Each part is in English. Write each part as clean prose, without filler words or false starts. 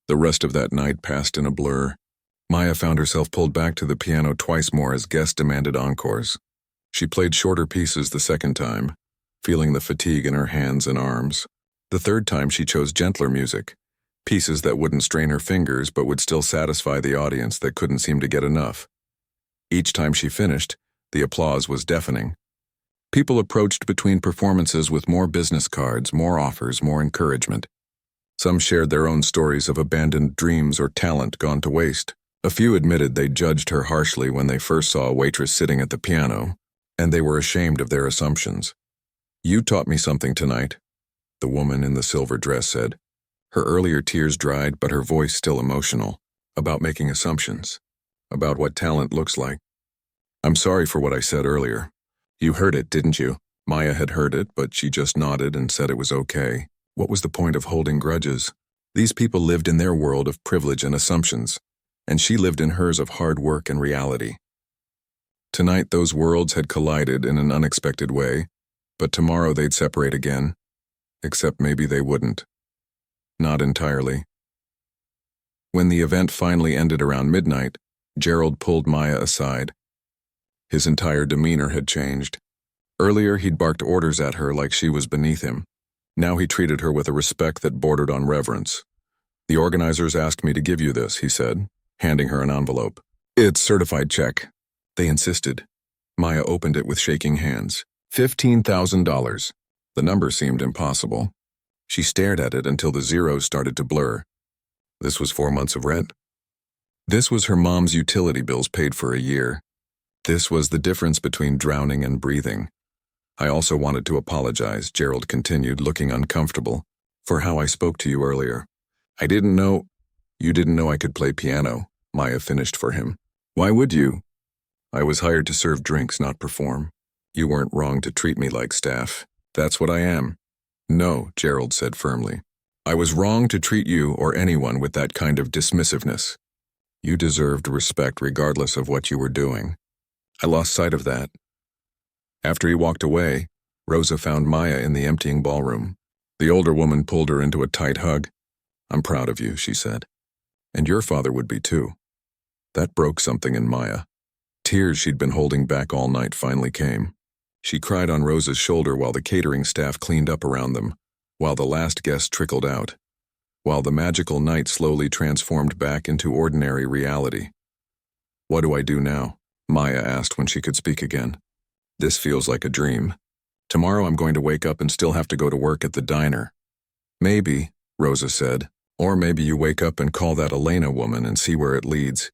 The rest of that night passed in a blur. Maya found herself pulled back to the piano twice more as guests demanded encores. She played shorter pieces the second time, feeling the fatigue in her hands and arms. The third time she chose gentler music, pieces that wouldn't strain her fingers but would still satisfy the audience that couldn't seem to get enough. Each time she finished, the applause was deafening. People approached between performances with more business cards, more offers, more encouragement. Some shared their own stories of abandoned dreams or talent gone to waste. A few admitted they judged her harshly when they first saw a waitress sitting at the piano, and they were ashamed of their assumptions. "You taught me something tonight," the woman in the silver dress said. Her earlier tears dried, but her voice still emotional, about making assumptions, about what talent looks like. "I'm sorry for what I said earlier. You heard it, didn't you?" Maya had heard it, but she just nodded and said it was okay. What was the point of holding grudges? These people lived in their world of privilege and assumptions, and she lived in hers of hard work and reality. Tonight those worlds had collided in an unexpected way, but tomorrow they'd separate again. Except maybe they wouldn't. Not entirely. When the event finally ended around midnight, Gerald pulled Maya aside. His entire demeanor had changed. Earlier he'd barked orders at her like she was beneath him. Now he treated her with a respect that bordered on reverence. "The organizers asked me to give you this," he said, handing her an envelope. "It's certified check." They insisted. Maya opened it with shaking hands. $15,000. The number seemed impossible. She stared at it until the zeros started to blur. This was 4 months of rent. This was her mom's utility bills paid for a year. This was the difference between drowning and breathing. "I also wanted to apologize," Gerald continued, looking uncomfortable, "for how I spoke to you earlier. I didn't know—" "You didn't know I could play piano," Maya finished for him. "Why would you?" "I was hired to serve drinks, not perform. You weren't wrong to treat me like staff. That's what I am." "No," Gerald said firmly. "I was wrong to treat you or anyone with that kind of dismissiveness. You deserved respect regardless of what you were doing. I lost sight of that." After he walked away, Rosa found Maya in the emptying ballroom. The older woman pulled her into a tight hug. "I'm proud of you," she said. "And your father would be too." That broke something in Maya. Tears she'd been holding back all night finally came. She cried on Rosa's shoulder while the catering staff cleaned up around them, while the last guest trickled out, while the magical night slowly transformed back into ordinary reality. "What do I do now?" Maya asked when she could speak again. "This feels like a dream. Tomorrow I'm going to wake up and still have to go to work at the diner." "Maybe," Rosa said, "or maybe you wake up and call that Elena woman and see where it leads.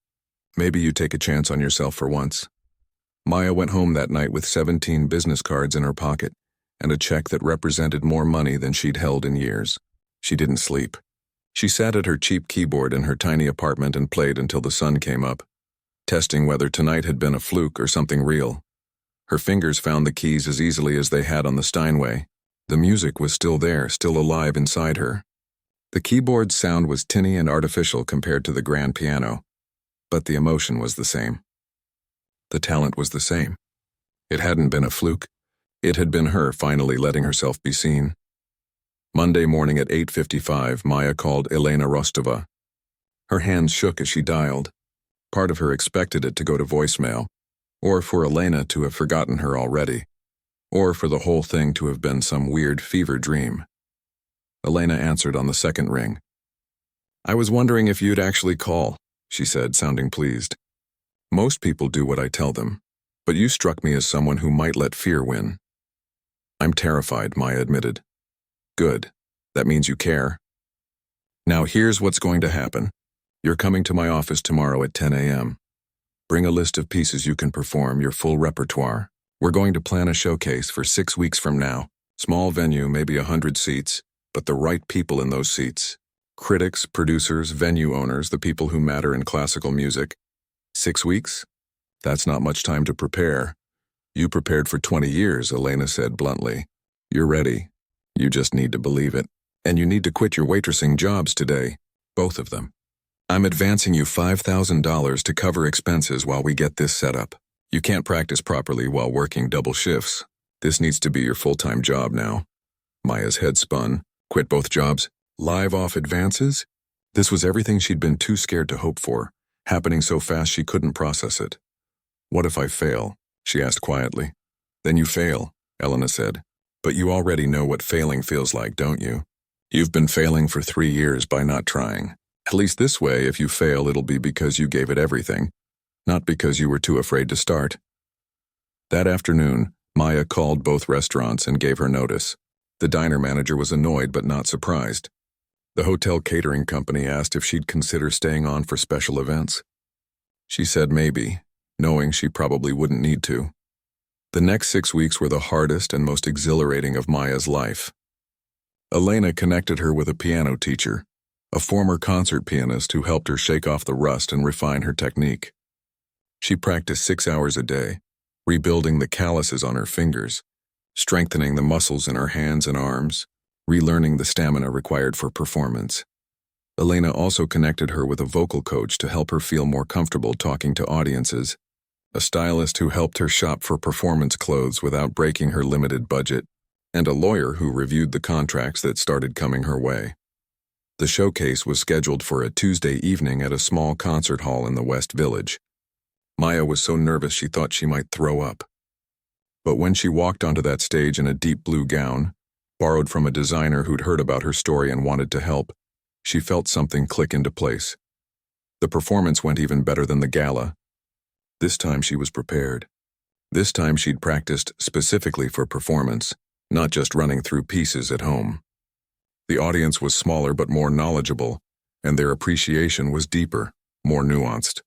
Maybe you take a chance on yourself for once." Maya went home that night with 17 business cards in her pocket and a check that represented more money than she'd held in years. She didn't sleep. She sat at her cheap keyboard in her tiny apartment and played until the sun came up, testing whether tonight had been a fluke or something real. Her fingers found the keys as easily as they had on the Steinway. The music was still there, still alive inside her. The keyboard's sound was tinny and artificial compared to the grand piano, but the emotion was the same. The talent was the same. It hadn't been a fluke. It had been her finally letting herself be seen. Monday morning at 8:55, Maya called Elena Rostova. Her hands shook as she dialed. Part of her expected it to go to voicemail, or for Elena to have forgotten her already, or for the whole thing to have been some weird fever dream. Elena answered on the second ring. "I was wondering if you'd actually call," she said, sounding pleased. "Most people do what I tell them, but you struck me as someone who might let fear win." "I'm terrified," Maya admitted. "Good. That means you care. Now here's what's going to happen. You're coming to my office tomorrow at 10 a.m. Bring a list of pieces you can perform, your full repertoire. We're going to plan a showcase for 6 weeks from now. Small venue, maybe 100 seats, but the right people in those seats. Critics, producers, venue owners, the people who matter in classical music. 6 weeks? That's not much time to prepare. You prepared for 20 years, Elena said bluntly. You're ready. You just need to believe it. And you need to quit your waitressing jobs today. Both of them. I'm advancing you $5,000 to cover expenses while we get this set up. You can't practice properly while working double shifts. This needs to be your full-time job now. Maya's head spun. Quit both jobs? Live off advances? This was everything she'd been too scared to hope for, happening so fast she couldn't process it. "What if I fail?" she asked quietly. "Then you fail," Elena said. "But you already know what failing feels like, don't you? You've been failing for 3 years by not trying. At least this way, if you fail, it'll be because you gave it everything, not because you were too afraid to start." That afternoon, Maya called both restaurants and gave her notice. The diner manager was annoyed but not surprised. The hotel catering company asked if she'd consider staying on for special events. She said maybe, knowing she probably wouldn't need to. The next 6 weeks were the hardest and most exhilarating of Maya's life. Elena connected her with a piano teacher, a former concert pianist who helped her shake off the rust and refine her technique. She practiced 6 hours a day, rebuilding the calluses on her fingers, strengthening the muscles in her hands and arms, relearning the stamina required for performance. Elena also connected her with a vocal coach to help her feel more comfortable talking to audiences, a stylist who helped her shop for performance clothes without breaking her limited budget, and a lawyer who reviewed the contracts that started coming her way. The showcase was scheduled for a Tuesday evening at a small concert hall in the West Village. Maya was so nervous she thought she might throw up. But when she walked onto that stage in a deep blue gown, borrowed from a designer who'd heard about her story and wanted to help, she felt something click into place. The performance went even better than the gala. This time she was prepared. This time she'd practiced specifically for performance, not just running through pieces at home. The audience was smaller but more knowledgeable, and their appreciation was deeper, more nuanced.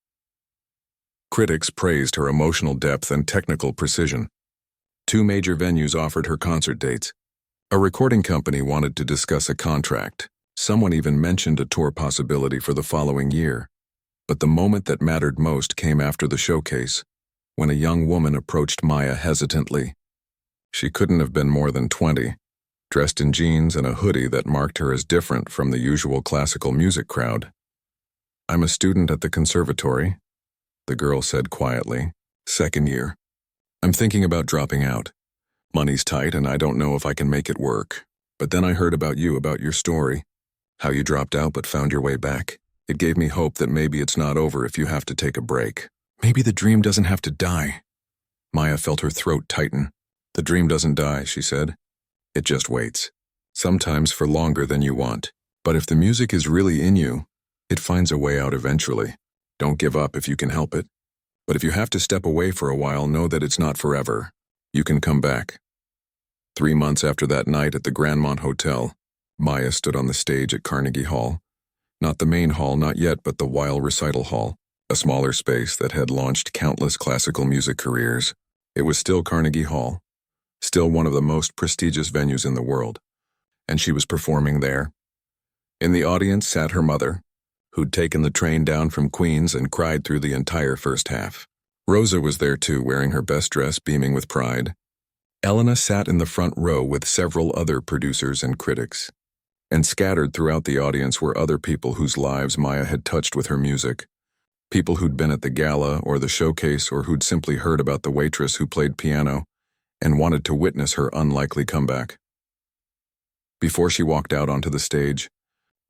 Critics praised her emotional depth and technical precision. 2 major venues offered her concert dates. A recording company wanted to discuss a contract. Someone even mentioned a tour possibility for the following year. But the moment that mattered most came after the showcase, when a young woman approached Maya hesitantly. She couldn't have been more than 20, dressed in jeans and a hoodie that marked her as different from the usual classical music crowd. "I'm a student at the conservatory," the girl said quietly. "Second year. I'm thinking about dropping out. Money's tight and I don't know if I can make it work. But then I heard about your story. How you dropped out but found your way back. It gave me hope that maybe it's not over if you have to take a break. Maybe the dream doesn't have to die." Maya felt her throat tighten. "The dream doesn't die," she said. "It just waits. Sometimes for longer than you want. But if the music is really in you, it finds a way out eventually. Don't give up if you can help it. But if you have to step away for a while, know that it's not forever. You can come back." 3 months after that night at the Grandmont Hotel, Maya stood on the stage at Carnegie Hall. Not the main hall, not yet, but the Weil Recital Hall, a smaller space that had launched countless classical music careers. It was still Carnegie Hall, still one of the most prestigious venues in the world, and she was performing there. In the audience sat her mother, who'd taken the train down from Queens and cried through the entire first half. Rosa was there too, wearing her best dress, beaming with pride. Elena sat in the front row with several other producers and critics. And scattered throughout the audience were other people whose lives Maya had touched with her music. People who'd been at the gala or the showcase or who'd simply heard about the waitress who played piano and wanted to witness her unlikely comeback. Before she walked out onto the stage,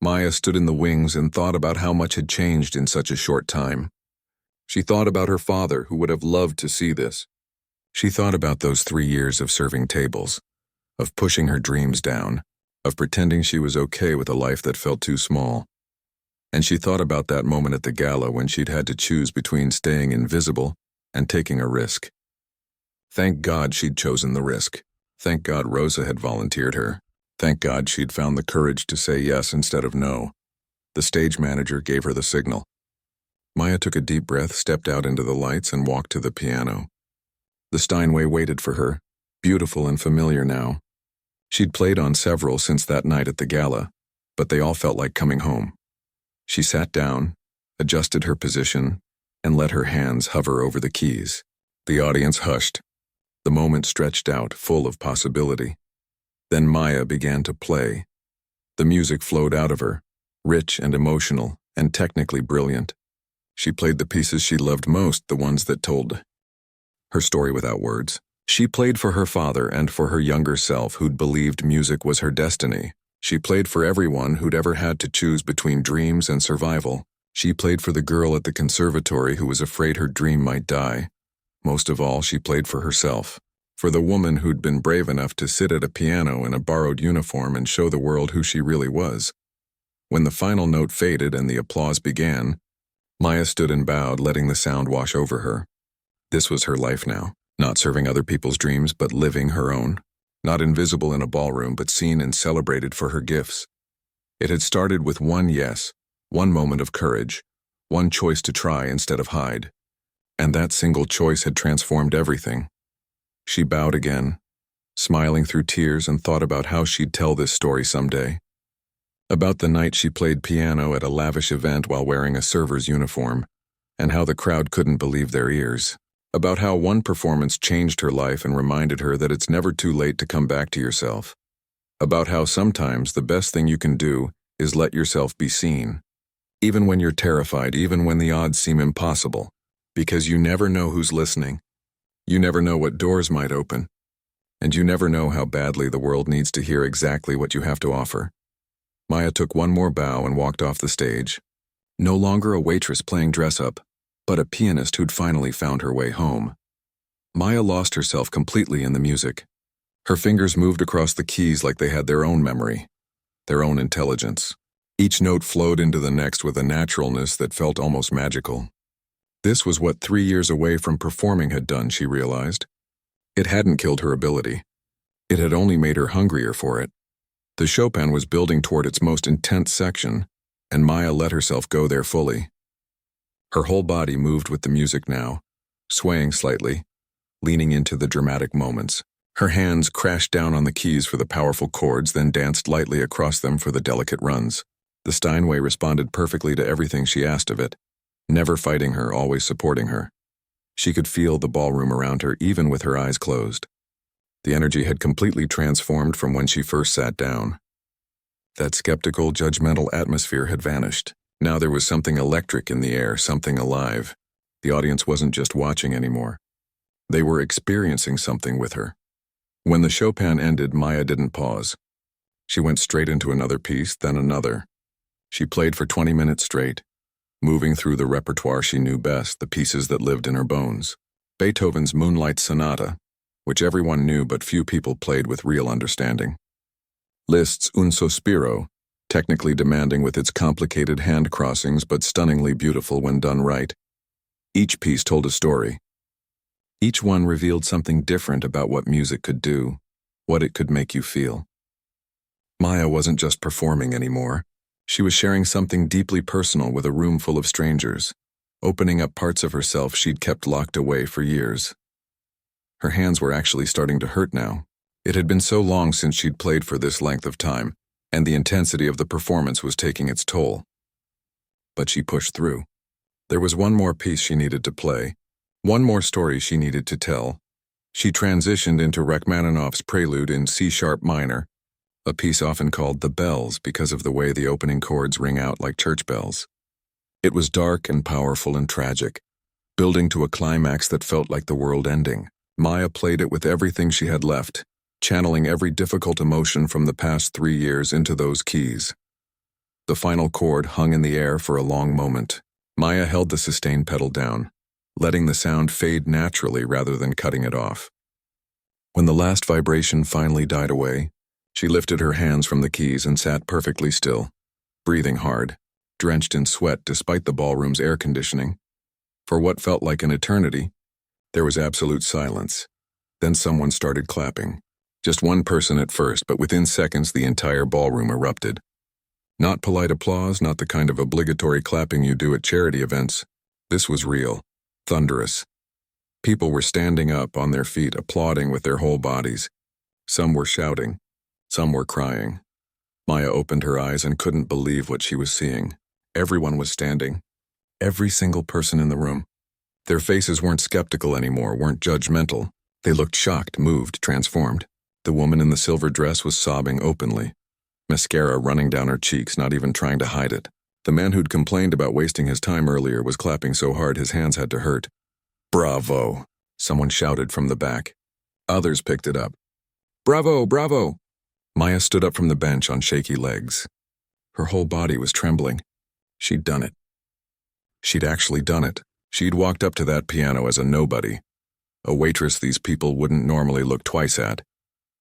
Maya stood in the wings and thought about how much had changed in such a short time. She thought about her father, who would have loved to see this. She thought about those 3 years of serving tables, of pushing her dreams down, of pretending she was okay with a life that felt too small. And she thought about that moment at the gala when she'd had to choose between staying invisible and taking a risk. Thank God she'd chosen the risk. Thank God Rosa had volunteered her. Thank God she'd found the courage to say yes instead of no. The stage manager gave her the signal. Maya took a deep breath, stepped out into the lights, and walked to the piano. The Steinway waited for her, beautiful and familiar now. She'd played on several since that night at the gala, but they all felt like coming home. She sat down, adjusted her position, and let her hands hover over the keys. The audience hushed. The moment stretched out, full of possibility. Then Maya began to play. The music flowed out of her, rich and emotional, and technically brilliant. She played the pieces she loved most, the ones that told her story without words. She played for her father and for her younger self who'd believed music was her destiny. She played for everyone who'd ever had to choose between dreams and survival. She played for the girl at the conservatory who was afraid her dream might die. Most of all, she played for herself. For the woman who'd been brave enough to sit at a piano in a borrowed uniform and show the world who she really was. When the final note faded and the applause began, Maya stood and bowed, letting the sound wash over her. This was her life now, not serving other people's dreams, but living her own. Not invisible in a ballroom, but seen and celebrated for her gifts. It had started with one yes, one moment of courage, one choice to try instead of hide. And that single choice had transformed everything. She bowed again, smiling through tears, and thought about how she'd tell this story someday. About the night she played piano at a lavish event while wearing a server's uniform, and how the crowd couldn't believe their ears. About how one performance changed her life and reminded her that it's never too late to come back to yourself. About how sometimes the best thing you can do is let yourself be seen. Even when you're terrified, even when the odds seem impossible. Because you never know who's listening. You never know what doors might open. And you never know how badly the world needs to hear exactly what you have to offer. Maya took one more bow and walked off the stage. No longer a waitress playing dress-up, but a pianist who'd finally found her way home. Maya lost herself completely in the music. Her fingers moved across the keys like they had their own memory, their own intelligence. Each note flowed into the next with a naturalness that felt almost magical. This was what 3 years away from performing had done, she realized. It hadn't killed her ability. It had only made her hungrier for it. The Chopin was building toward its most intense section, and Maya let herself go there fully. Her whole body moved with the music now, swaying slightly, leaning into the dramatic moments. Her hands crashed down on the keys for the powerful chords, then danced lightly across them for the delicate runs. The Steinway responded perfectly to everything she asked of it, never fighting her, always supporting her. She could feel the ballroom around her even with her eyes closed. The energy had completely transformed from when she first sat down. That skeptical, judgmental atmosphere had vanished. Now there was something electric in the air, something alive. The audience wasn't just watching anymore. They were experiencing something with her. When the Chopin ended, Maya didn't pause. She went straight into another piece, then another. She played for 20 minutes straight, moving through the repertoire she knew best, the pieces that lived in her bones. Beethoven's Moonlight Sonata, which everyone knew but few people played with real understanding. Liszt's Un Sospiro, technically demanding with its complicated hand crossings but stunningly beautiful when done right. Each piece told a story. Each one revealed something different about what music could do, what it could make you feel. Maya wasn't just performing anymore. She was sharing something deeply personal with a room full of strangers, opening up parts of herself she'd kept locked away for years. Her hands were actually starting to hurt now. It had been so long since she'd played for this length of time, and the intensity of the performance was taking its toll. But she pushed through. There was one more piece she needed to play, one more story she needed to tell. She transitioned into Rachmaninoff's Prelude in C-sharp minor, a piece often called The Bells because of the way the opening chords ring out like church bells. It was dark and powerful and tragic, building to a climax that felt like the world ending. Maya played it with everything she had left, channeling every difficult emotion from the past 3 years into those keys. The final chord hung in the air for a long moment. Maya held the sustain pedal down, letting the sound fade naturally rather than cutting it off. When the last vibration finally died away, she lifted her hands from the keys and sat perfectly still, breathing hard, drenched in sweat despite the ballroom's air conditioning. For what felt like an eternity, there was absolute silence. Then someone started clapping. Just one person at first, but within seconds the entire ballroom erupted. Not polite applause, not the kind of obligatory clapping you do at charity events. This was real, thunderous. People were standing up on their feet, applauding with their whole bodies. Some were shouting. Some were crying. Maya opened her eyes and couldn't believe what she was seeing. Everyone was standing. Every single person in the room. Their faces weren't skeptical anymore, weren't judgmental. They looked shocked, moved, transformed. The woman in the silver dress was sobbing openly, mascara running down her cheeks, not even trying to hide it. The man who'd complained about wasting his time earlier was clapping so hard his hands had to hurt. "Bravo!" someone shouted from the back. Others picked it up. "Bravo, bravo!" Maya stood up from the bench on shaky legs. Her whole body was trembling. She'd done it. She'd actually done it. She'd walked up to that piano as a nobody, a waitress these people wouldn't normally look twice at,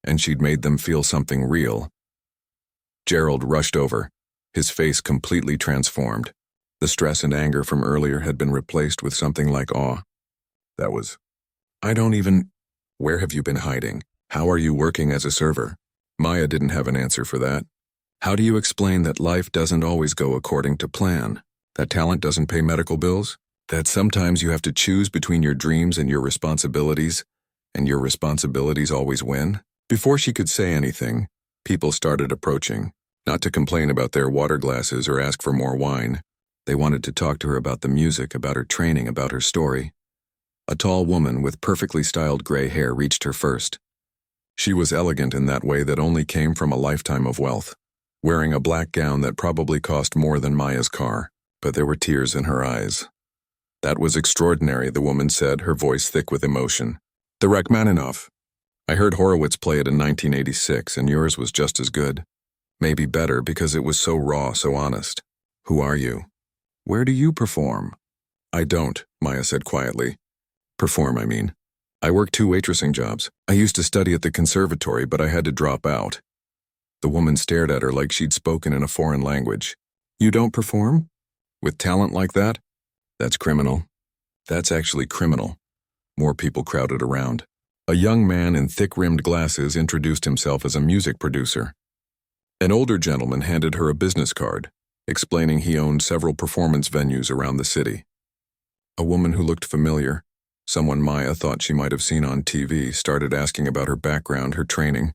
and she'd made them feel something real. Gerald rushed over, his face completely transformed. The stress and anger from earlier had been replaced with something like awe. That was, Where have you been hiding? How are you working as a server? Maya didn't have an answer for that. How do you explain that life doesn't always go according to plan? That talent doesn't pay medical bills? That sometimes you have to choose between your dreams and your responsibilities, and your responsibilities always win? Before she could say anything, people started approaching, not to complain about their water glasses or ask for more wine. They wanted to talk to her about the music, about her training, about her story. A tall woman with perfectly styled gray hair reached her first. She was elegant in that way that only came from a lifetime of wealth, wearing a black gown that probably cost more than Maya's car, but there were tears in her eyes. That was extraordinary, the woman said, her voice thick with emotion. The Rachmaninoff. I heard Horowitz play it in 1986, and yours was just as good. Maybe better because it was so raw, so honest. Who are you? Where do you perform? I don't, Maya said quietly. Perform, I mean. I work 2 waitressing jobs. I used to study at the conservatory, but I had to drop out. The woman stared at her like she'd spoken in a foreign language. You don't perform? With talent like that? That's criminal. That's actually criminal. More people crowded around. A young man in thick-rimmed glasses introduced himself as a music producer. An older gentleman handed her a business card, explaining he owned several performance venues around the city. A woman who looked familiar, someone Maya thought she might have seen on TV, started asking about her background, her training,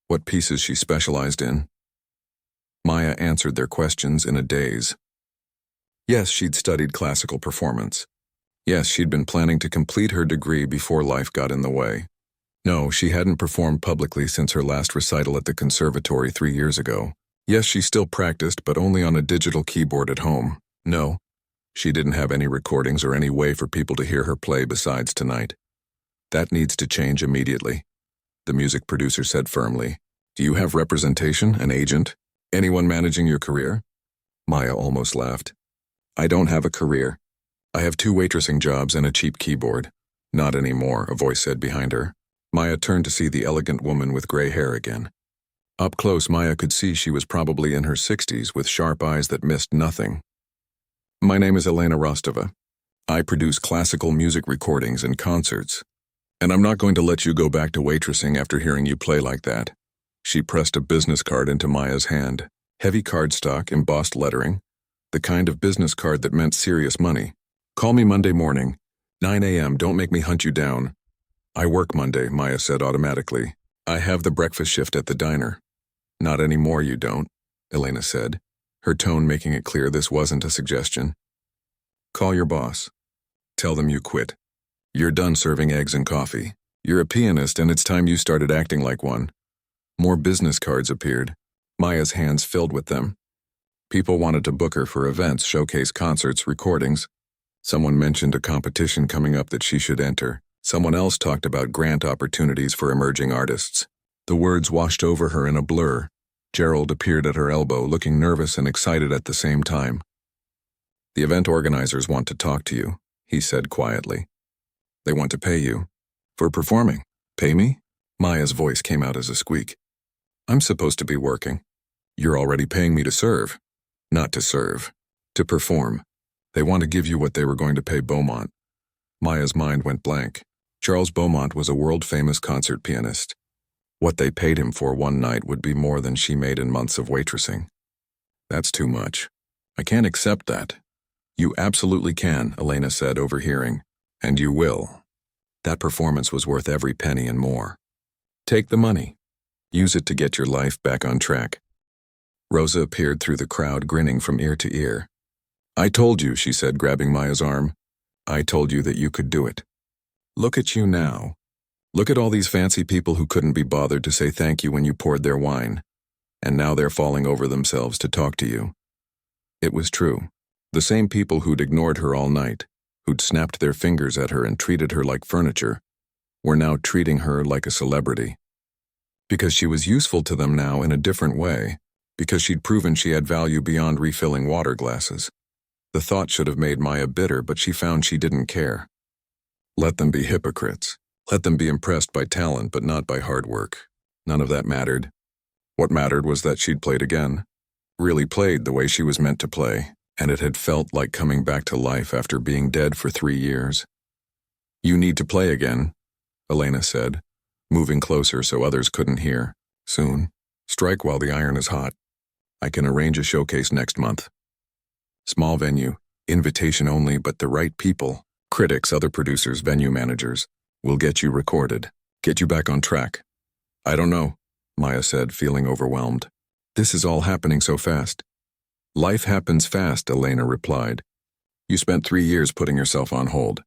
what pieces she specialized in. Maya answered their questions in a daze. Yes, she'd studied classical performance. Yes, she'd been planning to complete her degree before life got in the way. No, she hadn't performed publicly since her last recital at the conservatory 3 years ago. Yes, she still practiced, but only on a digital keyboard at home. No, she didn't have any recordings or any way for people to hear her play besides tonight. That needs to change immediately, the music producer said firmly. Do you have representation, an agent, anyone managing your career? Maya almost laughed. I don't have a career. I have 2 waitressing jobs and a cheap keyboard. Not anymore, a voice said behind her. Maya turned to see the elegant woman with gray hair again. Up close, Maya could see she was probably in her 60s with sharp eyes that missed nothing. My name is Elena Rostova. I produce classical music recordings and concerts. And I'm not going to let you go back to waitressing after hearing you play like that. She pressed a business card into Maya's hand. Heavy cardstock, embossed lettering. The kind of business card that meant serious money. Call me Monday morning, 9 a.m., don't make me hunt you down. I work Monday, Maya said automatically. I have the breakfast shift at the diner. Not anymore, you don't, Elena said, her tone making it clear this wasn't a suggestion. Call your boss. Tell them you quit. You're done serving eggs and coffee. You're a pianist and it's time you started acting like one. More business cards appeared. Maya's hands filled with them. People wanted to book her for events, showcase concerts, recordings. Someone mentioned a competition coming up that she should enter. Someone else talked about grant opportunities for emerging artists. The words washed over her in a blur. Gerald appeared at her elbow, looking nervous and excited at the same time. The event organizers want to talk to you, he said quietly. They want to pay you. For performing. Pay me? Maya's voice came out as a squeak. I'm supposed to be working. You're already paying me to serve. Not to serve. To perform. They want to give you what they were going to pay Beaumont. Maya's mind went blank. Charles Beaumont was a world-famous concert pianist. What they paid him for one night would be more than she made in months of waitressing. That's too much. I can't accept that. You absolutely can, Elena said, overhearing. And you will. That performance was worth every penny and more. Take the money. Use it to get your life back on track. Rosa appeared through the crowd, grinning from ear to ear. I told you, she said, grabbing Maya's arm. I told you that you could do it. Look at you now. Look at all these fancy people who couldn't be bothered to say thank you when you poured their wine. And now they're falling over themselves to talk to you. It was true. The same people who'd ignored her all night, who'd snapped their fingers at her and treated her like furniture, were now treating her like a celebrity. because she was useful to them now in a different way, because she'd proven she had value beyond refilling water glasses. The thought should have made Maya bitter, but she found she didn't care. Let them be hypocrites. Let them be impressed by talent but not by hard work. None of that mattered. What mattered was that she'd played again. Really played the way she was meant to play, and it had felt like coming back to life after being dead for 3 years. "You need to play again," Elena said, moving closer so others couldn't hear. "Soon. Strike while the iron is hot. I can arrange a showcase next month. Small venue, invitation only, but the right people, critics, other producers, venue managers, will get you recorded, get you back on track." "I don't know," Maya said, feeling overwhelmed. "This is all happening so fast." "Life happens fast," Elena replied. "You spent 3 years putting yourself on hold.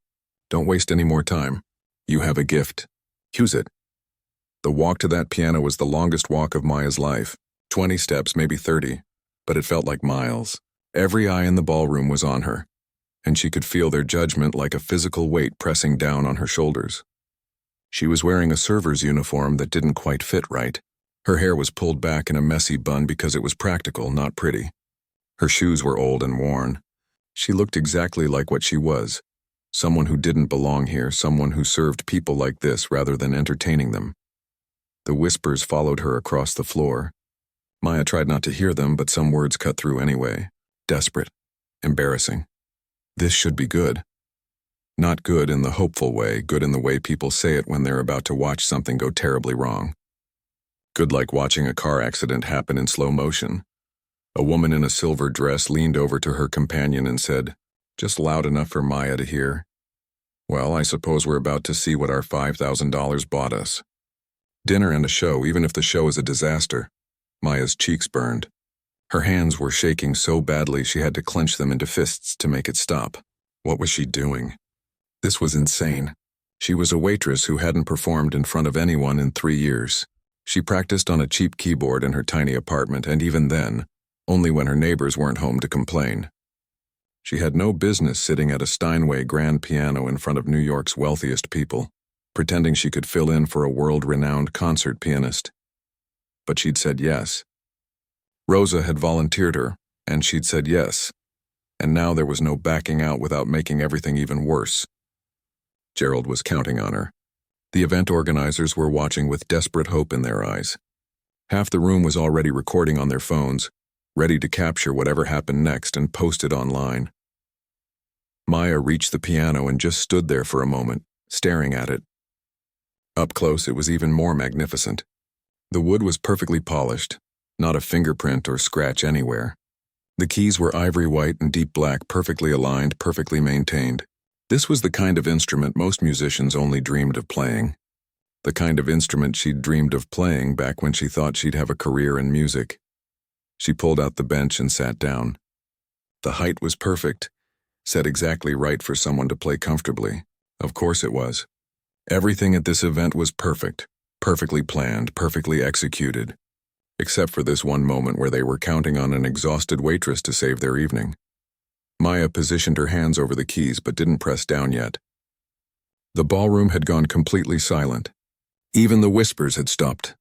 Don't waste any more time. You have a gift. Use it." The walk to that piano was the longest walk of Maya's life. 20 steps, maybe 30, but it felt like miles. Every eye in the ballroom was on her, and she could feel their judgment like a physical weight pressing down on her shoulders. She was wearing a server's uniform that didn't quite fit right. Her hair was pulled back in a messy bun because it was practical, not pretty. Her shoes were old and worn. She looked exactly like what she was, someone who didn't belong here, someone who served people like this rather than entertaining them. The whispers followed her across the floor. Maya tried not to hear them, but some words cut through anyway. Desperate. Embarrassing. This should be good. Not good in the hopeful way, good in the way people say it when they're about to watch something go terribly wrong. Good like watching a car accident happen in slow motion. A woman in a silver dress leaned over to her companion and said, just loud enough for Maya to hear, "Well, I suppose we're about to see what our $5,000 bought us." Dinner and a show, even if the show is a disaster. Maya's cheeks burned. Her hands were shaking so badly she had to clench them into fists to make it stop. What was she doing? This was insane. She was a waitress who hadn't performed in front of anyone in 3 years. She practiced on a cheap keyboard in her tiny apartment, and even then, only when her neighbors weren't home to complain. She had no business sitting at a Steinway grand piano in front of New York's wealthiest people, pretending she could fill in for a world-renowned concert pianist. But she'd said yes. Rosa had volunteered her, and she'd said yes. And now there was no backing out without making everything even worse. Gerald was counting on her. The event organizers were watching with desperate hope in their eyes. Half the room was already recording on their phones, ready to capture whatever happened next and post it online. Maya reached the piano and just stood there for a moment, staring at it. Up close, it was even more magnificent. The wood was perfectly polished, not a fingerprint or scratch anywhere. The keys were ivory white and deep black, perfectly aligned, perfectly maintained. This was the kind of instrument most musicians only dreamed of playing. The kind of instrument she'd dreamed of playing back when she thought she'd have a career in music. She pulled out the bench and sat down. The height was perfect, set exactly right for someone to play comfortably. Of course it was. Everything at this event was perfect, perfectly planned, perfectly executed, except for this one moment where they were counting on an exhausted waitress to save their evening. Maya positioned her hands over the keys but didn't press down yet. The ballroom had gone completely silent. Even the whispers had stopped.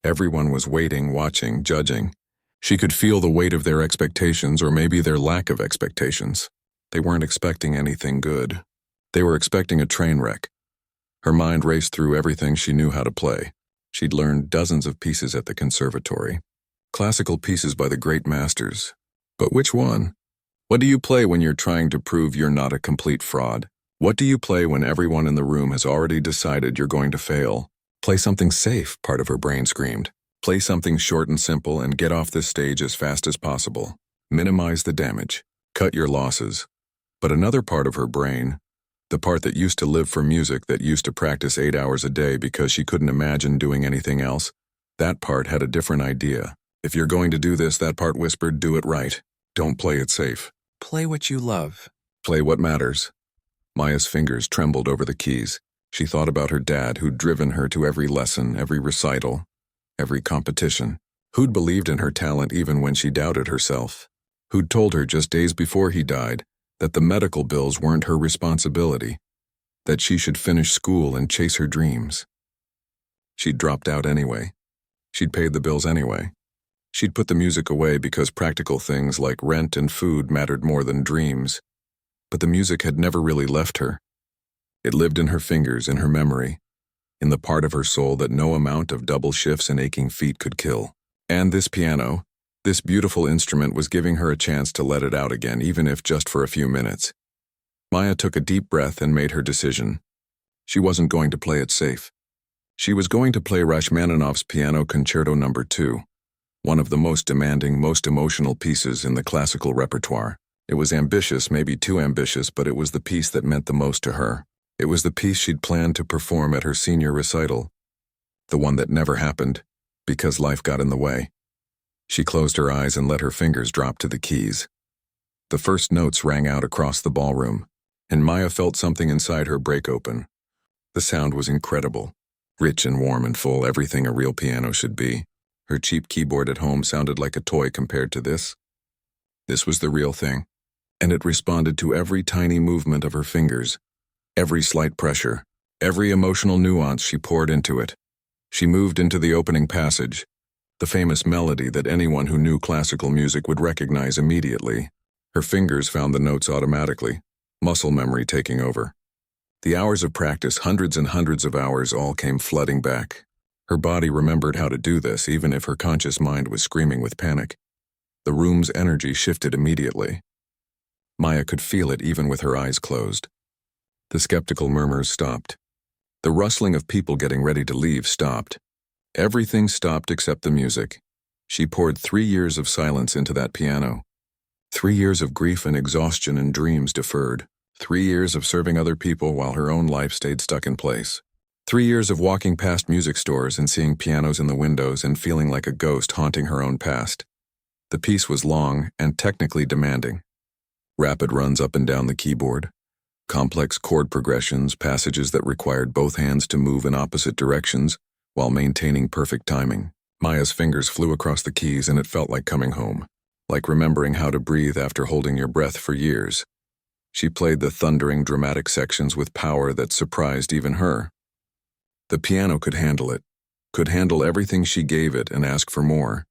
Everyone was waiting, watching, judging. She could feel the weight of their expectations, or maybe their lack of expectations. They weren't expecting anything good. They were expecting a train wreck. Her mind raced through everything she knew how to play. She'd learned dozens of pieces at the conservatory. Classical pieces by the great masters. But which one? What do you play when you're trying to prove you're not a complete fraud? What do you play when everyone in the room has already decided you're going to fail? Play something safe, part of her brain screamed. Play something short and simple and get off this stage as fast as possible. Minimize the damage. Cut your losses. But another part of her brain, the part that used to live for music, that used to practice 8 hours a day because she couldn't imagine doing anything else, that part had a different idea. If you're going to do this, that part whispered, do it right. Don't play it safe. Play what you love. Play what matters. Maya's fingers trembled over the keys. She thought about her dad, who'd driven her to every lesson, every recital, every competition, who'd believed in her talent even when she doubted herself, who'd told her just days before he died that the medical bills weren't her responsibility, that she should finish school and chase her dreams. She'd dropped out anyway. She'd paid the bills anyway. She'd put the music away because practical things like rent and food mattered more than dreams. But the music had never really left her. It lived in her fingers, in her memory, in the part of her soul that no amount of double shifts and aching feet could kill. And this piano, this beautiful instrument, was giving her a chance to let it out again, even if just for a few minutes. Maya took a deep breath and made her decision. She wasn't going to play it safe. She was going to play Rachmaninoff's Piano Concerto No. 2, one of the most demanding, most emotional pieces in the classical repertoire. It was ambitious, maybe too ambitious, but it was the piece that meant the most to her. It was the piece she'd planned to perform at her senior recital, the one that never happened, because life got in the way. She closed her eyes and let her fingers drop to the keys. The first notes rang out across the ballroom, and Maya felt something inside her break open. The sound was incredible, rich and warm and full, everything a real piano should be. Her cheap keyboard at home sounded like a toy compared to this. This was the real thing, and it responded to every tiny movement of her fingers, every slight pressure, every emotional nuance she poured into it. She moved into the opening passage, the famous melody that anyone who knew classical music would recognize immediately. Her fingers found the notes automatically, muscle memory taking over. The hours of practice, hundreds and hundreds of hours, all came flooding back. Her body remembered how to do this, even if her conscious mind was screaming with panic. The room's energy shifted immediately. Maya could feel it even with her eyes closed. The skeptical murmurs stopped. The rustling of people getting ready to leave stopped. Everything stopped except the music. She poured 3 years of silence into that piano. 3 years of grief and exhaustion and dreams deferred. 3 years of serving other people while her own life stayed stuck in place. 3 years of walking past music stores and seeing pianos in the windows and feeling like a ghost haunting her own past. The piece was long and technically demanding. Rapid runs up and down the keyboard, complex chord progressions, passages that required both hands to move in opposite directions while maintaining perfect timing. Maya's fingers flew across the keys and it felt like coming home, like remembering how to breathe after holding your breath for years. She played the thundering, dramatic sections with power that surprised even her. The piano could handle it, could handle everything she gave it and ask for more.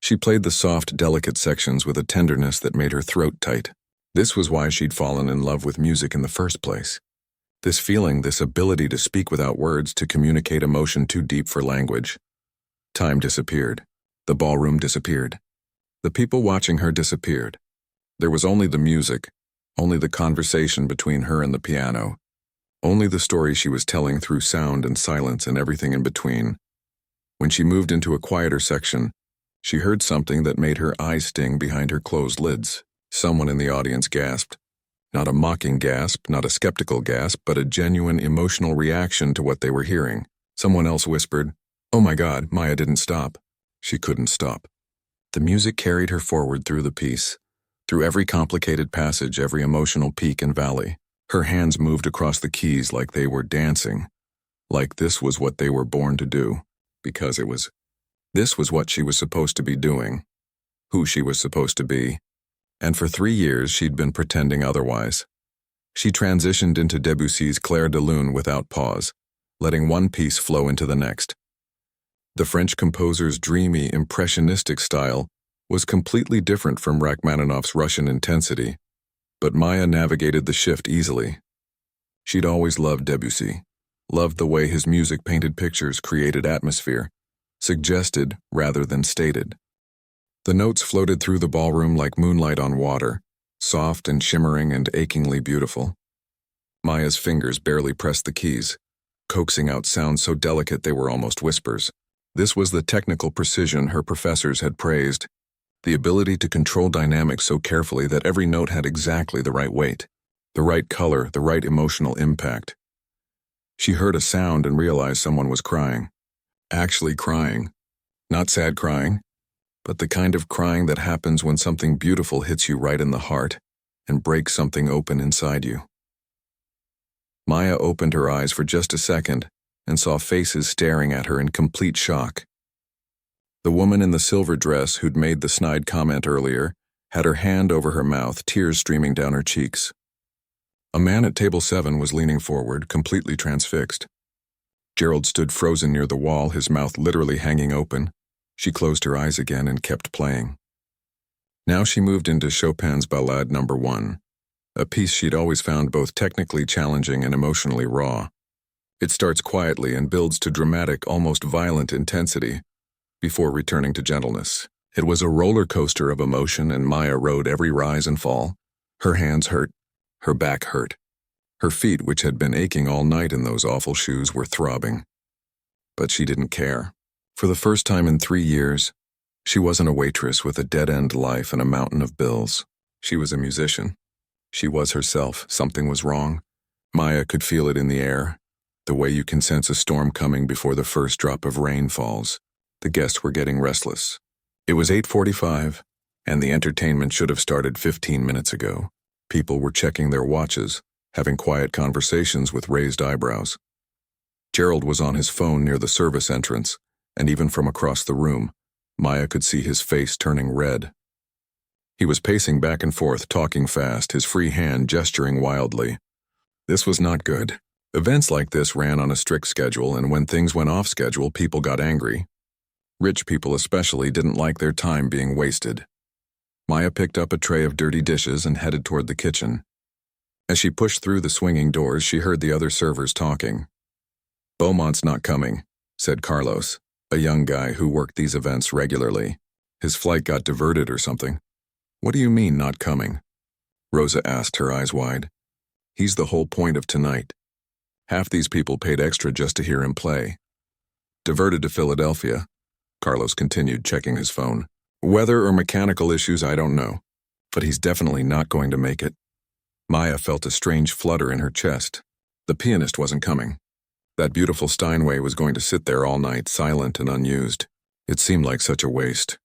She played the soft, delicate sections with a tenderness that made her throat tight. This was why she'd fallen in love with music in the first place. This feeling, this ability to speak without words, to communicate emotion too deep for language. Time disappeared. The ballroom disappeared. The people watching her disappeared. There was only the music, only the conversation between her and the piano, only the story she was telling through sound and silence and everything in between. When she moved into a quieter section, she heard something that made her eyes sting behind her closed lids. Someone in the audience gasped. Not a mocking gasp, not a skeptical gasp, but a genuine emotional reaction to what they were hearing. Someone else whispered, "Oh my God, Maya didn't stop." She couldn't stop. The music carried her forward through the piece, through every complicated passage, every emotional peak and valley. Her hands moved across the keys like they were dancing, like this was what they were born to do, because this was what she was supposed to be doing, who she was supposed to be. And for 3 years she'd been pretending otherwise. She transitioned into Debussy's Clair de Lune without pause, letting one piece flow into the next. The French composer's dreamy, impressionistic style was completely different from Rachmaninoff's Russian intensity, but Maya navigated the shift easily. She'd always loved Debussy, loved the way his music painted pictures, created atmosphere, suggested rather than stated. The notes floated through the ballroom like moonlight on water, soft and shimmering and achingly beautiful. Maya's fingers barely pressed the keys, coaxing out sounds so delicate they were almost whispers. This was the technical precision her professors had praised, the ability to control dynamics so carefully that every note had exactly the right weight, the right color, the right emotional impact. She heard a sound and realized someone was crying. Actually crying. Not sad crying, but the kind of crying that happens when something beautiful hits you right in the heart and breaks something open inside you. Maya opened her eyes for just a second and saw faces staring at her in complete shock. The woman in the silver dress who'd made the snide comment earlier had her hand over her mouth, tears streaming down her cheeks. A man at table 7 was leaning forward, completely transfixed. Gerald stood frozen near the wall, his mouth literally hanging open, She closed her eyes again and kept playing. Now she moved into Chopin's Ballade No. 1, a piece she'd always found both technically challenging and emotionally raw. It starts quietly and builds to dramatic, almost violent intensity, before returning to gentleness. It was a roller coaster of emotion, and Maya rode every rise and fall. Her hands hurt. Her back hurt. Her feet, which had been aching all night in those awful shoes, were throbbing. But she didn't care. For the first time in 3 years, she wasn't a waitress with a dead-end life and a mountain of bills. She was a musician. She was herself. Something was wrong. Maya could feel it in the air, the way you can sense a storm coming before the first drop of rain falls. The guests were getting restless. It was 8:45, and the entertainment should have started 15 minutes ago. People were checking their watches, having quiet conversations with raised eyebrows. Gerald was on his phone near the service entrance, and even from across the room, Maya could see his face turning red. He was pacing back and forth, talking fast, his free hand gesturing wildly. This was not good. Events like this ran on a strict schedule, and when things went off schedule, people got angry. Rich people especially didn't like their time being wasted. Maya picked up a tray of dirty dishes and headed toward the kitchen. As she pushed through the swinging doors, she heard the other servers talking. "Beaumont's not coming," said Carlos, a young guy who worked these events regularly. "His flight got diverted or something." "What do you mean, not coming?" Rosa asked, her eyes wide. "He's the whole point of tonight. Half these people paid extra just to hear him play." "Diverted to Philadelphia," Carlos continued, checking his phone. "Weather or mechanical issues, I don't know. But he's definitely not going to make it." Maya felt a strange flutter in her chest. The pianist wasn't coming. That beautiful Steinway was going to sit there all night, silent and unused. It seemed like such a waste.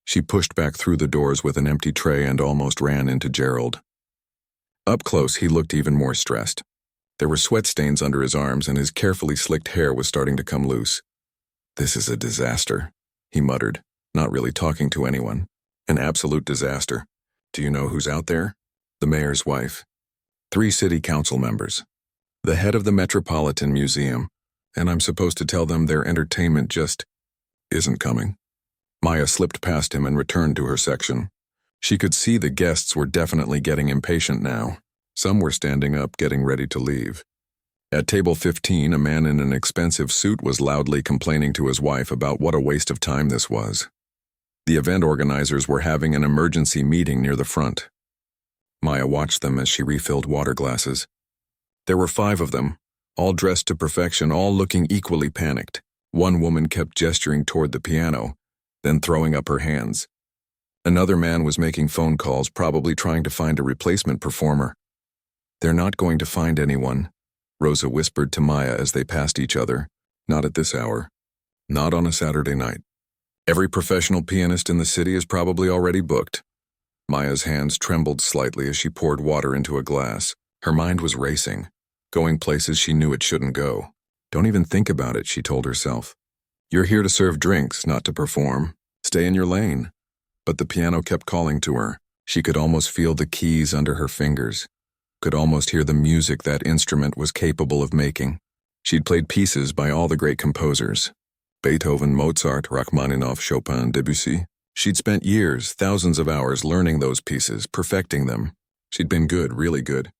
She pushed back through the doors with an empty tray and almost ran into Gerald. Up close, he looked even more stressed. There were sweat stains under his arms, and his carefully slicked hair was starting to come loose. "This is a disaster," he muttered, not really talking to anyone. "An absolute disaster. Do you know who's out there?" "The mayor's wife. 3 city council members. The head of the Metropolitan Museum, and I'm supposed to tell them their entertainment just isn't coming." Maya slipped past him and returned to her section. She could see the guests were definitely getting impatient now. Some were standing up, getting ready to leave. At table 15, a man in an expensive suit was loudly complaining to his wife about what a waste of time this was. The event organizers were having an emergency meeting near the front. Maya watched them as she refilled water glasses. There were 5 of them, all dressed to perfection, all looking equally panicked. One woman kept gesturing toward the piano, then throwing up her hands. Another man was making phone calls, probably trying to find a replacement performer. "They're not going to find anyone," Rosa whispered to Maya as they passed each other. "Not at this hour. Not on a Saturday night. Every professional pianist in the city is probably already booked." Maya's hands trembled slightly as she poured water into a glass. Her mind was racing, going places she knew it shouldn't go. "Don't even think about it," she told herself. "You're here to serve drinks, not to perform. Stay in your lane." But the piano kept calling to her. She could almost feel the keys under her fingers, could almost hear the music that instrument was capable of making. She'd played pieces by all the great composers: Beethoven, Mozart, Rachmaninoff, Chopin, Debussy. She'd spent years, thousands of hours learning those pieces, perfecting them. She'd been good, really good.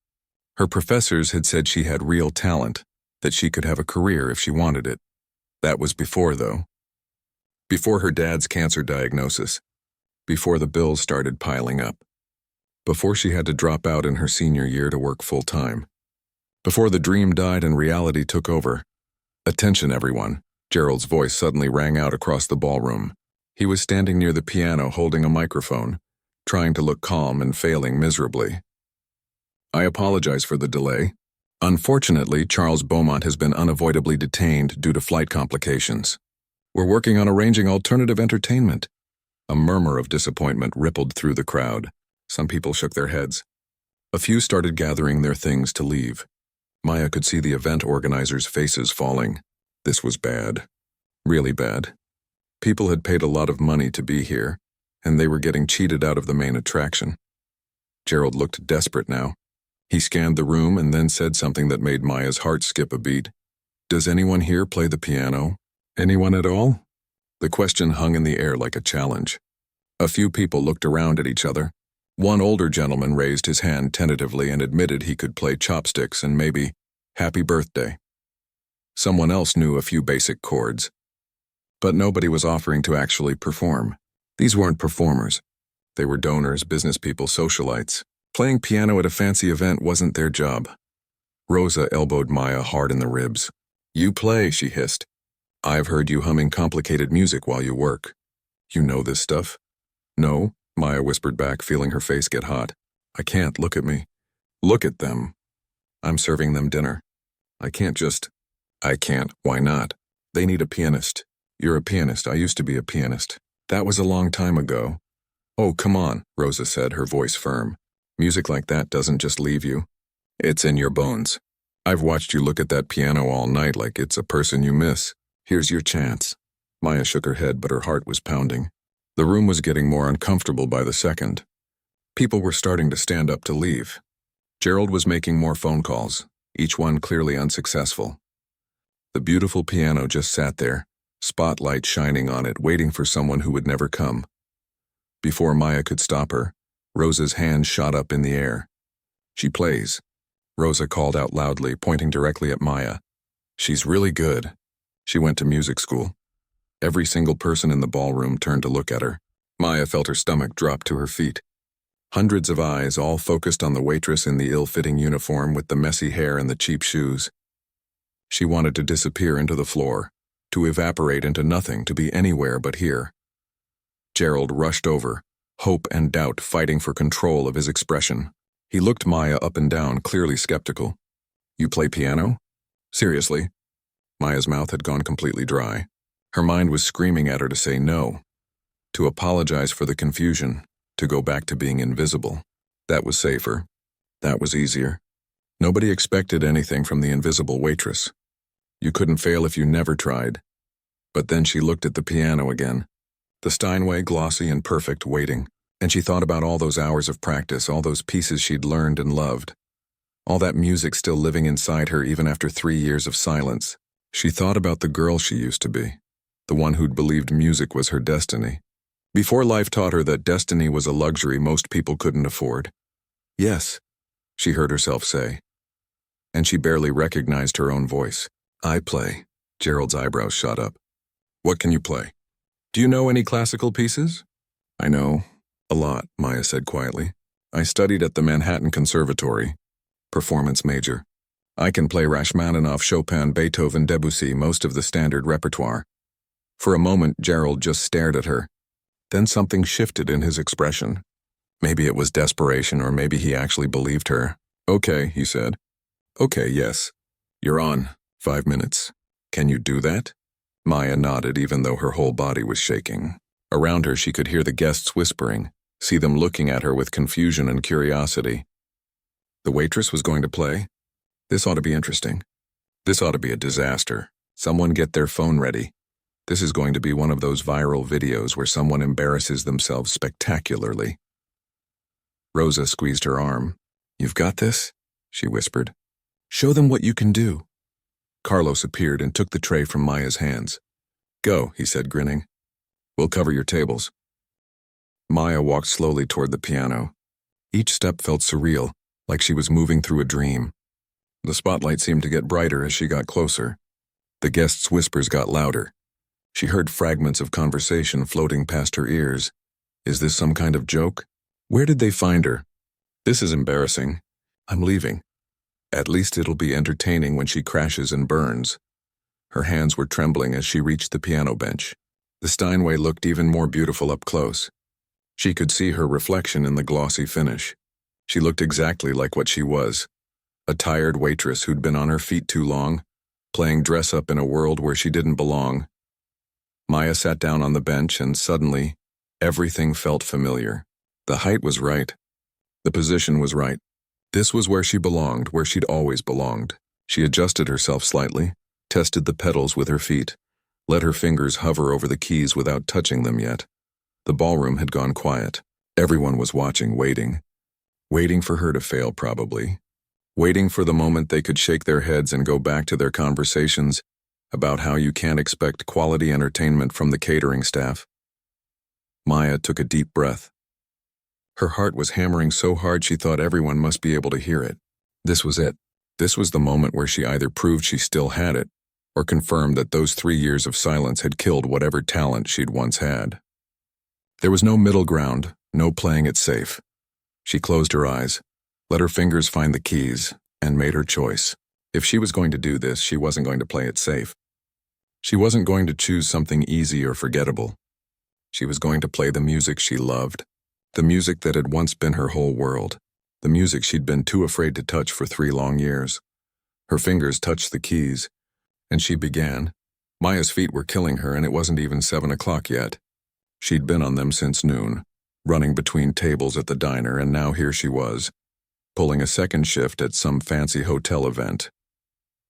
Her professors had said she had real talent, that she could have a career if she wanted it. That was before, though. Before her dad's cancer diagnosis. Before the bills started piling up. Before she had to drop out in her senior year to work full-time. Before the dream died and reality took over. "Attention, everyone." Gerald's voice suddenly rang out across the ballroom. He was standing near the piano holding a microphone, trying to look calm and failing miserably. "I apologize for the delay. Unfortunately, Charles Beaumont has been unavoidably detained due to flight complications. We're working on arranging alternative entertainment." A murmur of disappointment rippled through the crowd. Some people shook their heads. A few started gathering their things to leave. Maya could see the event organizers' faces falling. This was bad. Really bad. People had paid a lot of money to be here, and they were getting cheated out of the main attraction. Gerald looked desperate now. He scanned the room and then said something that made Maya's heart skip a beat. "Does anyone here play the piano? Anyone at all?" The question hung in the air like a challenge. A few people looked around at each other. One older gentleman raised his hand tentatively and admitted he could play chopsticks and maybe Happy Birthday. Someone else knew a few basic chords. But nobody was offering to actually perform. These weren't performers. They were donors, business people, socialites. Playing piano at a fancy event wasn't their job. Rosa elbowed Maya hard in the ribs. "You play," she hissed. "I've heard you humming complicated music while you work. You know this stuff?" "No," Maya whispered back, feeling her face get hot. "I can't. Look at me." "Look at them. I'm serving them dinner. I can't just—" "I can't. Why not? They need a pianist. You're a pianist. I used to be a pianist. That was a long time ago." "Oh, come on," Rosa said, her voice firm. "Music like that doesn't just leave you. It's in your bones. I've watched you look at that piano all night like it's a person you miss. Here's your chance." Maya shook her head, but her heart was pounding. The room was getting more uncomfortable by the second. People were starting to stand up to leave. Gerald was making more phone calls, each one clearly unsuccessful. The beautiful piano just sat there, spotlight shining on it, waiting for someone who would never come. Before Maya could stop her, Rosa's hand shot up in the air. "She plays," Rosa called out loudly, pointing directly at Maya. "She's really good. She went to music school." Every single person in the ballroom turned to look at her. Maya felt her stomach drop to her feet. Hundreds of eyes, all focused on the waitress in the ill-fitting uniform with the messy hair and the cheap shoes. She wanted to disappear into the floor, to evaporate into nothing, to be anywhere but here. Gerald rushed over, hope and doubt fighting for control of his expression. He looked Maya up and down, clearly skeptical. "You play piano? Seriously?" Maya's mouth had gone completely dry. Her mind was screaming at her to say no, to apologize for the confusion, to go back to being invisible. That was safer. That was easier. Nobody expected anything from the invisible waitress. You couldn't fail if you never tried. But then she looked at the piano again. The Steinway, glossy and perfect, waiting. And she thought about all those hours of practice, all those pieces she'd learned and loved. All that music still living inside her even after 3 years of silence. She thought about the girl she used to be, the one who'd believed music was her destiny. Before life taught her that destiny was a luxury most people couldn't afford. "Yes," she heard herself say. And she barely recognized her own voice. "I play." Gerald's eyebrows shot up. "What can you play? Do you know any classical pieces?" "I know a lot," Maya said quietly. "I studied at the Manhattan Conservatory. Performance major. I can play Rachmaninoff, Chopin, Beethoven, Debussy, most of the standard repertoire." For a moment, Gerald just stared at her. Then something shifted in his expression. Maybe it was desperation, or maybe he actually believed her. "Okay," he said. "Okay, yes. You're on. 5 minutes. Can you do that?" Maya nodded, even though her whole body was shaking. Around her, she could hear the guests whispering, see them looking at her with confusion and curiosity. The waitress was going to play? This ought to be interesting. This ought to be a disaster. Someone get their phone ready. This is going to be one of those viral videos where someone embarrasses themselves spectacularly. Rosa squeezed her arm. "You've got this?" she whispered. "Show them what you can do." Carlos appeared and took the tray from Maya's hands. "Go," he said, grinning. "We'll cover your tables." Maya walked slowly toward the piano. Each step felt surreal, like she was moving through a dream. The spotlight seemed to get brighter as she got closer. The guests' whispers got louder. She heard fragments of conversation floating past her ears. Is this some kind of joke? Where did they find her? This is embarrassing. I'm leaving. At least it'll be entertaining when she crashes and burns. Her hands were trembling as she reached the piano bench. The Steinway looked even more beautiful up close. She could see her reflection in the glossy finish. She looked exactly like what she was, a tired waitress who'd been on her feet too long, playing dress-up in a world where she didn't belong. Maya sat down on the bench and suddenly, everything felt familiar. The height was right. The position was right. This was where she belonged, where she'd always belonged. She adjusted herself slightly, tested the pedals with her feet, let her fingers hover over the keys without touching them yet. The ballroom had gone quiet. Everyone was watching, waiting. Waiting for her to fail, probably. Waiting for the moment they could shake their heads and go back to their conversations, about how you can't expect quality entertainment from the catering staff. Maya took a deep breath. Her heart was hammering so hard she thought everyone must be able to hear it. This was it. This was the moment where she either proved she still had it, or confirmed that those 3 years of silence had killed whatever talent she'd once had. There was no middle ground, no playing it safe. She closed her eyes, let her fingers find the keys, and made her choice. If she was going to do this, she wasn't going to play it safe. She wasn't going to choose something easy or forgettable. She was going to play the music she loved, the music that had once been her whole world, the music she'd been too afraid to touch for 3 long years. Her fingers touched the keys, and she began. Maya's feet were killing her, and it wasn't even 7 o'clock yet. She'd been on them since noon, running between tables at the diner, and now here she was, pulling a second shift at some fancy hotel event.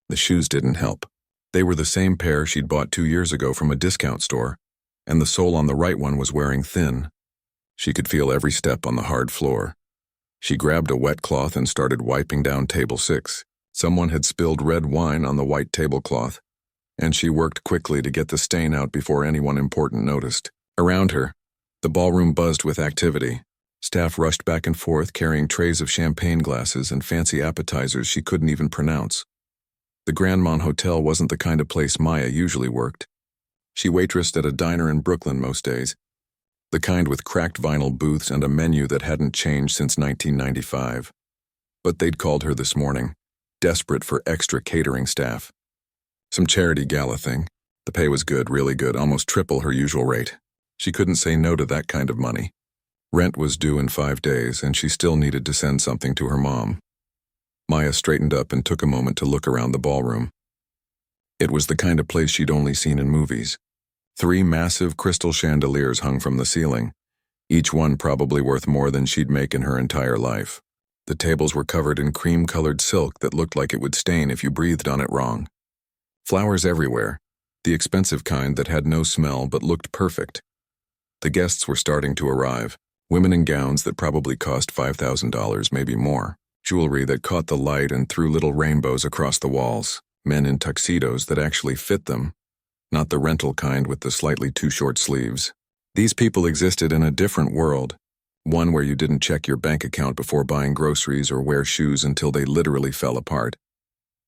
The shoes didn't help. They were the same pair she'd bought 2 years ago from a discount store, and the sole on the right one was wearing thin. She could feel every step on the hard floor. She grabbed a wet cloth and started wiping down table 6. Someone had spilled red wine on the white tablecloth, and she worked quickly to get the stain out before anyone important noticed. Around her, the ballroom buzzed with activity. Staff rushed back and forth carrying trays of champagne glasses and fancy appetizers she couldn't even pronounce. The Grandmont Hotel wasn't the kind of place Maya usually worked. She waitressed at a diner in Brooklyn most days, the kind with cracked vinyl booths and a menu that hadn't changed since 1995. But they'd called her this morning, desperate for extra catering staff. Some charity gala thing. The pay was good, really good, almost triple her usual rate. She couldn't say no to that kind of money. Rent was due in 5 days, and she still needed to send something to her mom. Maya straightened up and took a moment to look around the ballroom. It was the kind of place she'd only seen in movies. 3 massive crystal chandeliers hung from the ceiling, each one probably worth more than she'd make in her entire life. The tables were covered in cream-colored silk that looked like it would stain if you breathed on it wrong. Flowers everywhere, the expensive kind that had no smell but looked perfect. The guests were starting to arrive, women in gowns that probably cost $5,000, maybe more, jewelry that caught the light and threw little rainbows across the walls, men in tuxedos that actually fit them, not the rental kind with the slightly too short sleeves. These people existed in a different world, one where you didn't check your bank account before buying groceries or wear shoes until they literally fell apart.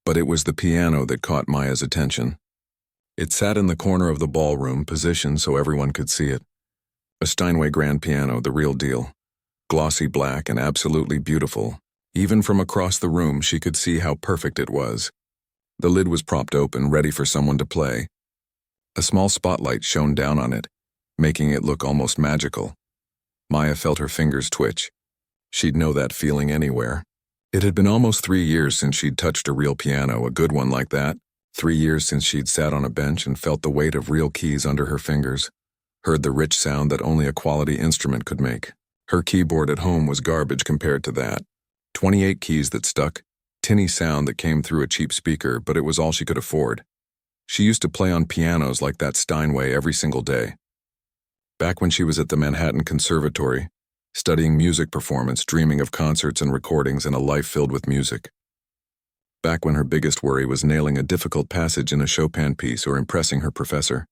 But it was the piano that caught Maya's attention. It sat in the corner of the ballroom, positioned so everyone could see it. A Steinway grand piano, the real deal. Glossy black and absolutely beautiful. Even from across the room, she could see how perfect it was. The lid was propped open, ready for someone to play. A small spotlight shone down on it, making it look almost magical. Maya felt her fingers twitch. She'd know that feeling anywhere. It had been almost 3 years since she'd touched a real piano, a good one like that. 3 years since she'd sat on a bench and felt the weight of real keys under her fingers, heard the rich sound that only a quality instrument could make. Her keyboard at home was garbage compared to that. 28 keys that stuck, tinny sound that came through a cheap speaker, but it was all she could afford. She used to play on pianos like that Steinway every single day. Back when she was at the Manhattan Conservatory, studying music performance, dreaming of concerts and recordings and a life filled with music. Back when her biggest worry was nailing a difficult passage in a Chopin piece or impressing her professor.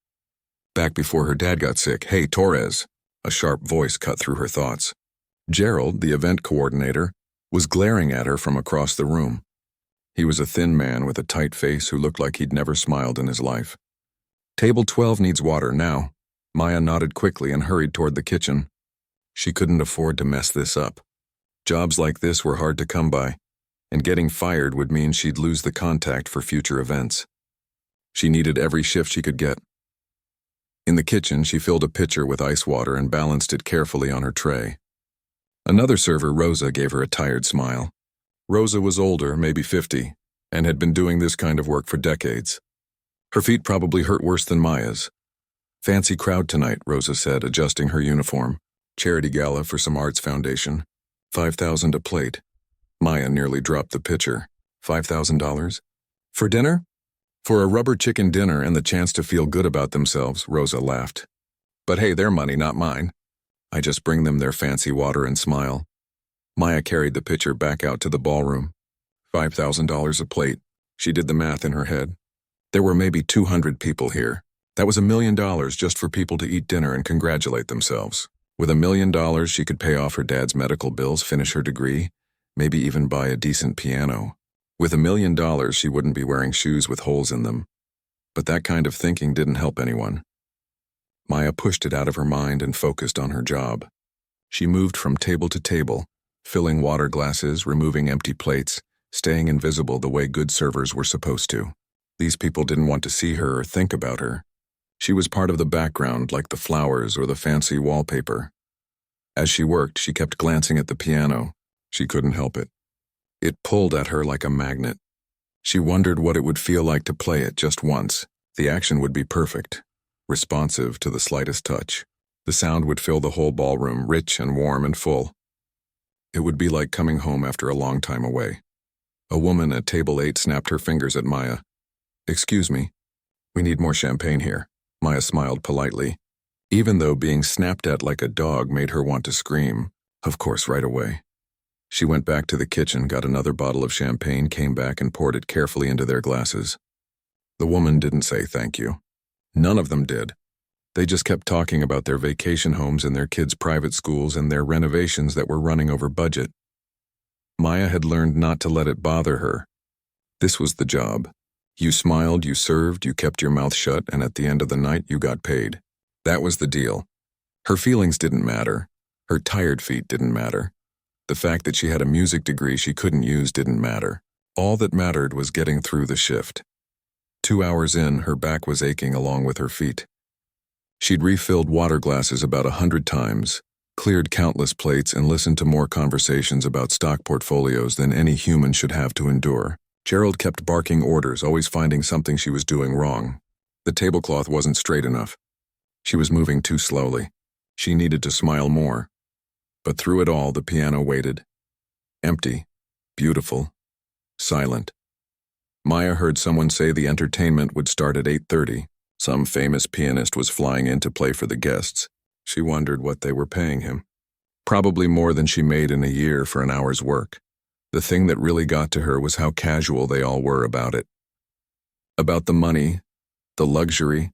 Back before her dad got sick. "Hey, Torres," a sharp voice cut through her thoughts. Gerald, the event coordinator, was glaring at her from across the room. He was a thin man with a tight face who looked like he'd never smiled in his life. "Table 12 needs water now." Maya nodded quickly and hurried toward the kitchen. She couldn't afford to mess this up. Jobs like this were hard to come by, and getting fired would mean she'd lose the contact for future events. She needed every shift she could get. In the kitchen, she filled a pitcher with ice water and balanced it carefully on her tray. Another server, Rosa, gave her a tired smile. Rosa was older, maybe 50, and had been doing this kind of work for decades. Her feet probably hurt worse than Maya's. "Fancy crowd tonight," Rosa said, adjusting her uniform. "Charity gala for some arts foundation. $5,000 a plate." Maya nearly dropped the pitcher. $5,000? For dinner? For a rubber chicken dinner and the chance to feel good about themselves, Rosa laughed. "But hey, their money, not mine. I just bring them their fancy water and smile." Maya carried the pitcher back out to the ballroom. $5,000 a plate. She did the math in her head. There were maybe 200 people here. That was $1 million just for people to eat dinner and congratulate themselves. With $1 million, she could pay off her dad's medical bills, finish her degree, maybe even buy a decent piano. With $1 million, she wouldn't be wearing shoes with holes in them. But that kind of thinking didn't help anyone. Maya pushed it out of her mind and focused on her job. She moved from table to table, filling water glasses, removing empty plates, staying invisible the way good servers were supposed to. These people didn't want to see her or think about her. She was part of the background, like the flowers or the fancy wallpaper. As she worked, she kept glancing at the piano. She couldn't help it. It pulled at her like a magnet. She wondered what it would feel like to play it just once. The action would be perfect, responsive to the slightest touch. The sound would fill the whole ballroom, rich and warm and full. It would be like coming home after a long time away. A woman at table 8 snapped her fingers at Maya. "Excuse me, we need more champagne here." Maya smiled politely, even though being snapped at like a dog made her want to scream, of course, right away. She went back to the kitchen, got another bottle of champagne, came back and poured it carefully into their glasses. The woman didn't say thank you. None of them did. They just kept talking about their vacation homes and their kids' private schools and their renovations that were running over budget. Maya had learned not to let it bother her. This was the job. You smiled, you served, you kept your mouth shut, and at the end of the night you got paid. That was the deal. Her feelings didn't matter. Her tired feet didn't matter. The fact that she had a music degree she couldn't use didn't matter. All that mattered was getting through the shift. 2 hours in, her back was aching along with her feet. She'd refilled water glasses about 100 times, cleared countless plates, and listened to more conversations about stock portfolios than any human should have to endure. Gerald kept barking orders, always finding something she was doing wrong. The tablecloth wasn't straight enough. She was moving too slowly. She needed to smile more. But through it all, the piano waited. Empty, beautiful, silent. Maya heard someone say the entertainment would start at 8:30. Some famous pianist was flying in to play for the guests. She wondered what they were paying him. Probably more than she made in a year for an hour's work. The thing that really got to her was how casual they all were about it. About the money, the luxury,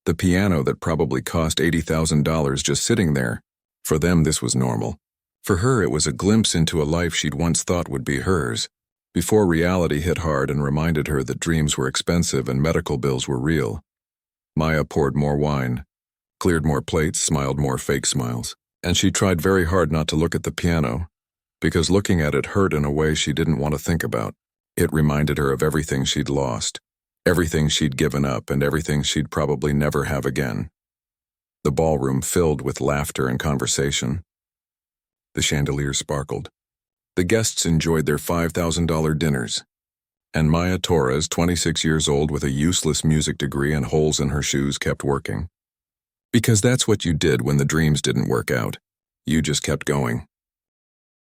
the piano that probably cost $80,000 just sitting there. For them, this was normal. For her, it was a glimpse into a life she'd once thought would be hers, before reality hit hard and reminded her that dreams were expensive and medical bills were real. Maya poured more wine, cleared more plates, smiled more fake smiles, and she tried very hard not to look at the piano, because looking at it hurt in a way she didn't want to think about. It reminded her of everything she'd lost, everything she'd given up, and everything she'd probably never have again. The ballroom filled with laughter and conversation. The chandeliers sparkled. The guests enjoyed their $5,000 dinners. And Maya Torres, 26 years old with a useless music degree and holes in her shoes, kept working. Because that's what you did when the dreams didn't work out. You just kept going.